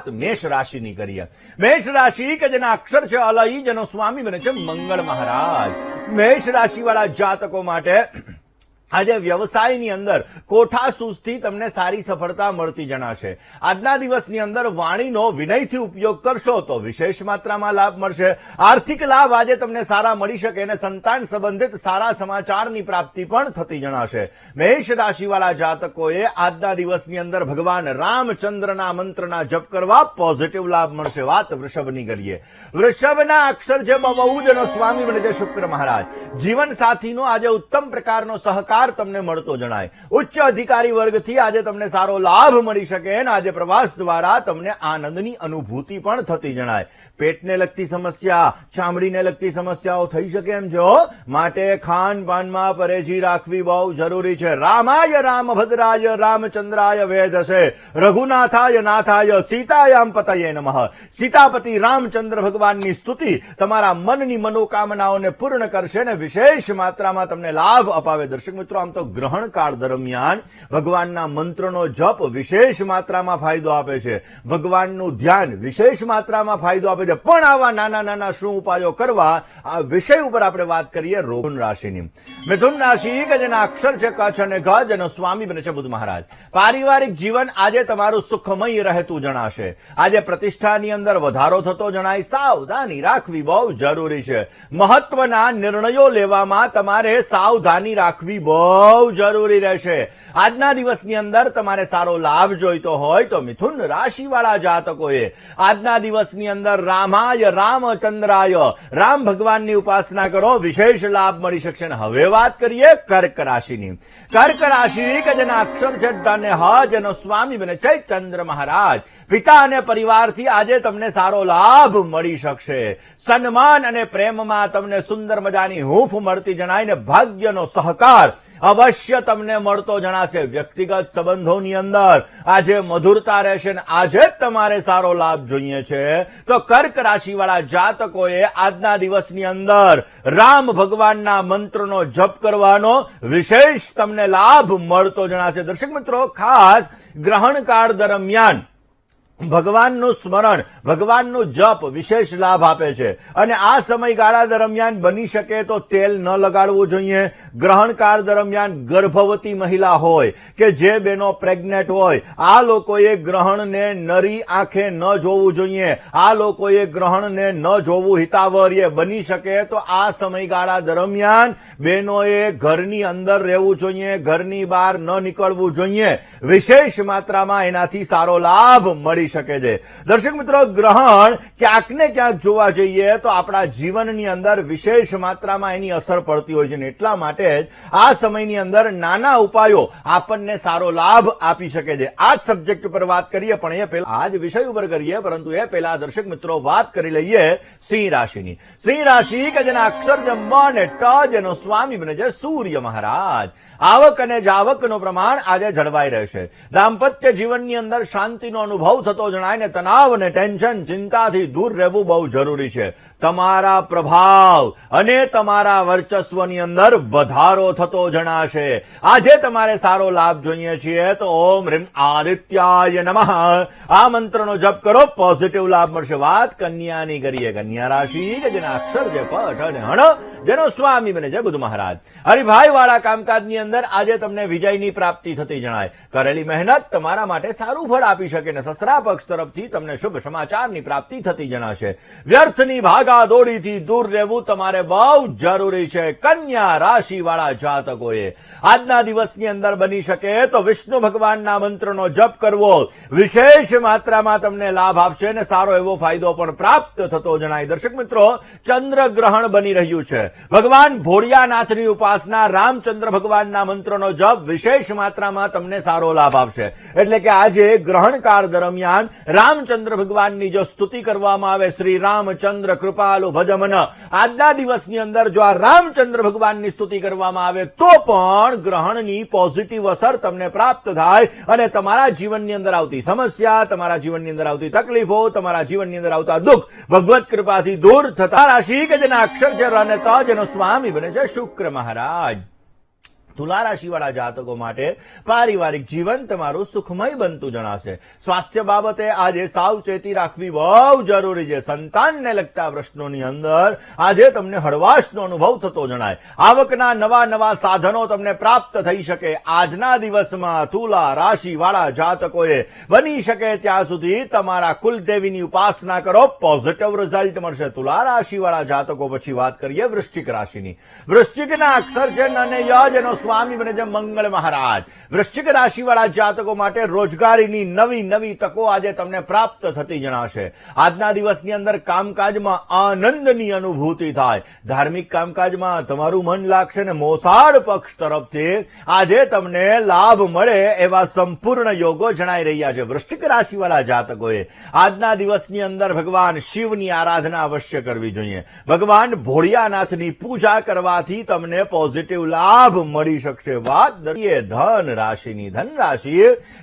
વાત મેષ રાશિની કરીએ। મેષ રાશિ કે જેના અક્ષર છે અલઈ, જેનો સ્વામી બને છે મંગળ મહારાજ। મેષ રાશિવાળા જાતકો માટે આજે વ્યવસાયની અંદર કોઠાસૂઝથી તમને સારી સફળતા મળતી જણાશે। આજના દિવસની અંદર વાણીનો વિનયથી ઉપયોગ કરશો તો વિશેષ માત્રામાં લાભ મળશે। આર્થિક લાભ આજે તમને સારા મળી શકે અને સંતાન સંબંધિત સારા સમાચારની પ્રાપ્તિ પણ થતી જણાશે। મેષ રાશિવાળા જાતકોએ આજના દિવસની અંદર ભગવાન રામચંદ્રના મંત્રના જપ કરવા પોઝિટિવ લાભ મળશે। વાત વૃષભની કરીએ। વૃષભના અક્ષર છે બહુ, જેનો સ્વામી બને છે શુક્ર મહારાજ। જીવન સાથીનો આજે ઉત્તમ પ્રકારનો સહકાર તમને મળતો જણાય। ઉચ્ચ અધિકારી વર્ગથી આજે તમને સારો લાભ મળી શકે અને આજે પ્રવાસ દ્વારા તમને આનંદની અનુભૂતિ પણ થતી જણાય। પેટને લગતી સમસ્યા, ચામડીને લગતી સમસ્યાઓ થઈ શકે એમ છો, માટે ખાનપાનમાં પરેજી રાખવી બહુ જરૂરી છે। રામાય રામભદ્રાય રામચંદ્રાય વેદસે રઘુનાથાય નાથાય સીતાયામ પતયે નમઃ। સીતાપતિ રામચંદ્ર ભગવાનની સ્તુતિ તમારા મનની મનોકામનાઓને પૂર્ણ કરશે અને વિશેષ માત્રામાં તમને લાભ અપાવે। દર્શક મિત્રો, આમ તો ગ્રહણ કાળ દરમિયાન ભગવાનના મંત્રનો જપ વિશેષ માત્રામાં ફાયદો આપે છે, ભગવાનનું ધ્યાન વિશેષ માત્રામાં ફાયદો આપે છે, પણ આવા નાના નાના શું ઉપાયો કરવા, આ વિષય ઉપર આપણે વાત કરીએ મિથુન રાશિની। મિથુન રાશિ કે જેના અક્ષર છે કચ્છ અને ગ, જેનો સ્વામી બને છે બુધ મહારાજ। પારિવારિક જીવન આજે તમારું સુખમય રહેતું જણાશે। આજે પ્રતિષ્ઠાની અંદર વધારો થતો જણાય। સાવધાની રાખવી બહુ જરૂરી છે। મહત્વના નિર્ણયો લેવામાં તમારે સાવધાની રાખવી બહુ જરૂરી રહેશે। આજના દિવસની અંદર તમારે સારો લાભ જોઈતો હોય તો મિથુન રાશિવાળા જાતકોએ આજના દિવસની અંદર રામાય રામચંદ્રાય રામ ભગવાનની ઉપાસના કરો, વિશેષ લાભ મળી શકશે। હવે વાત કરીએ કર્ક રાશિની। કર્ક રાશિ કે જેના અક્ષર છે ડ અને હ, જેનો સ્વામી બને છે ચંદ્ર મહારાજ। પિતા અને પરિવારથી આજે તમને સારો લાભ મળી શકશે। સન્માન અને પ્રેમમાં તમને સુંદર મજાની હૂંફ મળતી જણાય ને ભાગ્યનો સહકાર અવશ્ય તમને મળતો જણાશે। વ્યક્તિગત સંબંધોની અંદર આજે મધુરતા રહેશે ને આજે તમારે સારો લાભ જોઈએ છે તો કર્ક રાશિવાળા જાતકોએ આજના દિવસની અંદર રામ ભગવાનના મંત્રનો જપ કરવાનો વિશેષ તમને લાભ મળતો જણાશે। દર્શક મિત્રો, ખાસ ગ્રહણ કાળ દરમિયાન ભગવાનનું સ્મરણ, ભગવાનનું જપ વિશેષ લાભ આપે છે અને આ સમયગાળા દરમિયાન બની શકે તો તેલ ન લગાડવું જોઈએ। ગ્રહણકાળ દરમિયાન ગર્ભવતી મહિલા હોય કે જે બહેનો પ્રેગ્નેન્ટ હોય, આ લોકોએ ગ્રહણને નરી આંખે ન જોવું જોઈએ। આ લોકોએ ગ્રહણને ન જોવું હિતાવહ। બની શકે તો આ સમયગાળા દરમિયાન બહેનોએ ઘરની અંદર રહેવું જોઈએ, ઘરની બહાર ન નીકળવું જોઈએ। વિશેષ માત્રામાં એનાથી સારો લાભ મળી શકે છે। દર્શક મિત્રો, ગ્રહણ ક્યાંક ને ક્યાંક જોવા જઈએ તો આપણા જીવનની અંદર વિશેષ માત્રામાં એની અસર પડતી હોય છે ને એટલા માટે જ આ સમયની અંદર નાના ઉપાયો આપણને સારો લાભ આપી શકે છે। આ જ સબ્જેક્ટ ઉપર વાત કરીએ, પણ એ પહેલા આ જ વિષય ઉપર કરીએ, પરંતુ એ પહેલા દર્શક મિત્રો વાત કરી લઈએ સિંહ રાશિની। સિંહ રાશિ કે જેના અક્ષર છે મ અને ટ, જેનો સ્વામી બને છે સૂર્ય મહારાજ। આવક અને જાવકનું પ્રમાણ આજે જળવાઈ રહેશે। દાંપત્ય જીવનની અંદર શાંતિનો અનુભવ થતો જણાય ને તણાવ અને ટેન્શન, ચિંતાથી દૂર રહેવું બહુ જરૂરી છે। તમારા પ્રભાવ અને તમારા વર્ચસ્વની અંદર વધારો થતો જણાશે। આજે તમારે સારો લાભ જોઈએ છીએ તો ઓમ રીમ આદિત્યાય નમઃ આ મંત્રનો જપ કરો, પોઝિટિવ લાભ મળશે। વાત કન્યાની કરીએ। કન્યા રાશિ કે જેના અક્ષર છે પઠ અને હણ, જેનો સ્વામી બને છે બુધ મહારાજ। હરિભાઈ વાળા કામકાજની અંદર આજે તમને વિજયની પ્રાપ્તિ થતી જણાય। કરેલી મહેનત તમારા માટે સારું ફળ આપી શકે ને સસરા પક્ષ તરફથી તમને શુભ સમાચારની પ્રાપ્તિ થતી જણાશે। વ્યર્થની ભાગાદોડીથી દૂર રહેવું તમારે બહુ જરૂરી છે। કન્યા રાશિવાળા જાતકોએ આજના દિવસની અંદર બની શકે તો વિષ્ણુ ભગવાનના મંત્રનો જપ કરવો વિશેષ માત્રામાં તમને લાભ આપશે અને સારો એવો ફાયદો પણ પ્રાપ્ત થતો જણાય। દર્શક મિત્રો, ચંદ્રગ્રહણ બની રહ્યું છે। ભગવાન ભોળિયાનાથની ઉપાસના, રામચંદ્ર ભગવાનના મંત્રનો જપ વિશેષ માત્રામાં તમને સારો લાભ આપશે। એટલે કે આજે ગ્રહણ કાળ દરમિયાન રામચંદ્ર ભગવાનની જો સ્તુતિ કરવામાં આવે, શ્રી રામચંદ્ર કૃપાલુ ભજમન, આજના દિવસની અંદર જો આ રામચંદ્ર ભગવાનની સ્તુતિ કરવામાં આવે તો પણ ગ્રહણની પોઝિટિવ અસર તમને પ્રાપ્ત થાય અને તમારા જીવનની અંદર આવતી સમસ્યા, તમારા જીવનની અંદર આવતી તકલીફો, તમારા જીવનની અંદર આવતા દુઃખ ભગવત કૃપાથી દૂર થતા। રાશિ કે જેના અક્ષર છે ર અને ત, જેનો સ્વામી બને છે શુક્ર મહારાજ। તુલા રાશિવાળા જાતકો માટે પારિવારિક જીવન તમારું સુખમય બનતું જણાશે. સ્વાસ્થ્ય બાબતે આજે સાવચેતી રાખવી બહુ જરૂરી છે. સંતાનને લગતા પ્રશ્નોની અંદર આજે તમને હળવાશનો અનુભવ થતો જણાય. આવકના નવા સાધનો તમને પ્રાપ્ત થઈ શકે. આજના દિવસમાં તુલા રાશિવાળા જાતકોએ બની શકે ત્યાં સુધી તમારા કુલદેવીની ઉપાસના કરો, પોઝિટિવ રિઝલ્ટ મળશે. તુલા રાશિવાળા જાતકો પછી વાત કરીએ વૃશ્ચિક રાશિની. વૃશ્ચિકના અક્ષર છે ન અને ય, જેનો સ્વામી બને છે મંગળ મહારાજ. વૃશ્ચિક રાશિવાળા જાતકો માટે રોજગારીની નવી તકો આજે તમને પ્રાપ્ત થતી જણાશે. આજના દિવસની અંદર કામકાજમાં આનંદની અનુભૂતિ થાય. ધાર્મિક કામકાજમાં તમારું મન લાગશે ને મોસાળ પક્ષ તરફથી આજે તમને લાભ મળે એવા સંપૂર્ણ યોગો જણાઈ રહ્યા છે. વૃશ્ચિક રાશિવાળા જાતકોએ આજના દિવસની અંદર ભગવાન શિવની આરાધના અવશ્ય કરવી જોઈએ. ભગવાન ભોળિયાનાથની પૂજા કરવાથી તમને પોઝિટિવ લાભ મળી શકશે. વાત કરીએ ધન રાશિની. ધન રાશિ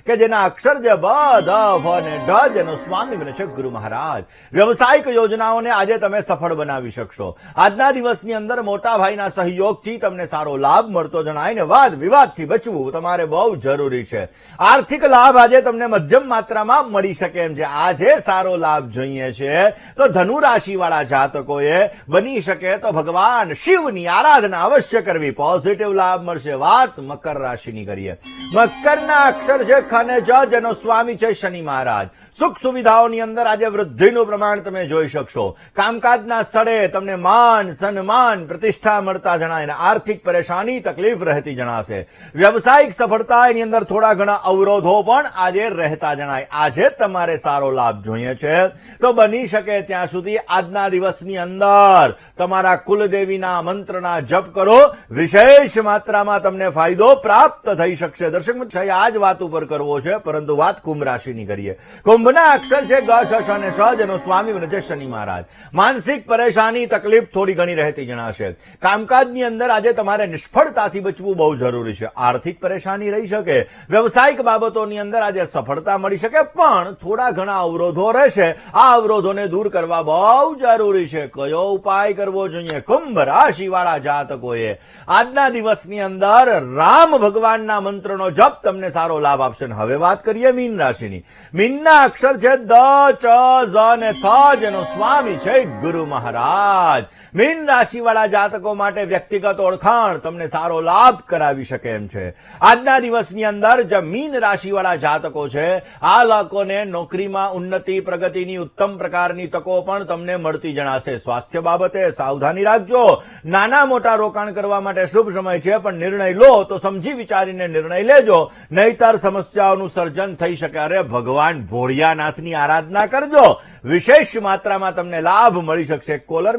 કે જેના અક્ષર છે બ, દ, ફ અને ઢ, જેનો સ્વામી બને છે ગુરુ મહારાજ. વ્યવસાયિક યોજનાઓને આજે તમે સફળ બનાવી શકશો. આજના દિવસની અંદર મોટા ભાઈના સહયોગથી તમને સારો લાભ મળતો જણાય ને વાદ વિવાદથી બચવું તમારે બહુ જરૂરી છે. આર્થિક લાભ આજે તમને મધ્યમ માત્રામાં મળી શકે એમ છે. આજે સારો લાભ જોઈએ છે તો ધનુ રાશિવાળા જાતકોએ બની શકે તો ભગવાન શિવની આરાધના અવશ્ય કરવી, પોઝિટિવ લાભ મળશે. વાત મકર રાશિની કરીએ. મકરના અક્ષર છે ખ અને જ, જેનો સ્વામી છે શનિ મહારાજ. સુખ સુવિધાઓની અંદર આજે વૃદ્ધિનું પ્રમાણ તમે જોઈ શકશો. કામકાજના સ્થળે તમને માન સન્માન પ્રતિષ્ઠા મળતા જણાય અને આર્થિક પરેશાની તકલીફ રહેતી જણાશે. વ્યવસાયિક સફળતા એની અંદર થોડા ઘણા અવરોધો પણ આજે રહેતા જણાય. આજે તમારે સારો લાભ જોઈએ છે તો બની શકે ત્યાં સુધી આજના દિવસની અંદર તમારા કુલદેવીના મંત્રના જપ કરો. વિશેષ માત્રામાં તમને ફાયદો પ્રાપ્ત થઈ શકશે. દર્શક મિત્રો, આ જ વાત ઉપર કરવો છે, પરંતુ વાત કુંભ રાશિની કરીએ. કુંભના અક્ષર છે ગ, શ અને શ, જેનો સ્વામી બને છે શનિ મહારાજ. માનસિક પરેશાની તકલીફ થોડી ઘણી રહેતી જણાશે. કામકાજની અંદર આજે તમારે નિષ્ફળતાથી બચવું બહુ જરૂરી છે. આર્થિક પરેશાની રહી શકે. વ્યવસાયિક બાબતોની અંદર આજે સફળતા મળી શકે, પણ થોડા ઘણા અવરોધો રહેશે. આ અવરોધોને દૂર કરવા બહુ જરૂરી છે. કયો ઉપાય કરવો જોઈએ? કુંભ રાશિવાળા જાતકોએ આજના દિવસની અંદર રામ ભગવાનના મંત્રનો જપ તમને સારો લાભ આપશે. હવે વાત કરીએ મીન રાશિની. મીનના અક્ષર છે દ, ચ, ઝ અને થ, જેનો સ્વામી છે ગુરુ મહારાજ. મીન રાશિવાળા જાતકો માટે વ્યક્તિગત ઓળખાણ તમને સારો લાભ કરાવી શકે એમ છે. આજના દિવસની અંદર જે મીન રાશિવાળા જાતકો છે આ લોકોને નોકરીમાં ઉન્નતિ પ્રગતિની ઉત્તમ પ્રકારની તકો પણ તમને મળતી જણાશે. સ્વાસ્થ્ય બાબતે સાવધાની રાખજો. નાના મોટા રોકાણ કરવા માટે શુભ સમય છે, પણ નિર્ણય લો તો સમજી વિચારીને નિર્ણય લેજો, નહીતર સમસ્યાઓનું સર્જન થઈ શકે. અરે ભગવાન ભોળિયાનાથની આરાધના કરજો. વિશેષ માત્રામાં તમને લાભ મળી શકશે. કોલર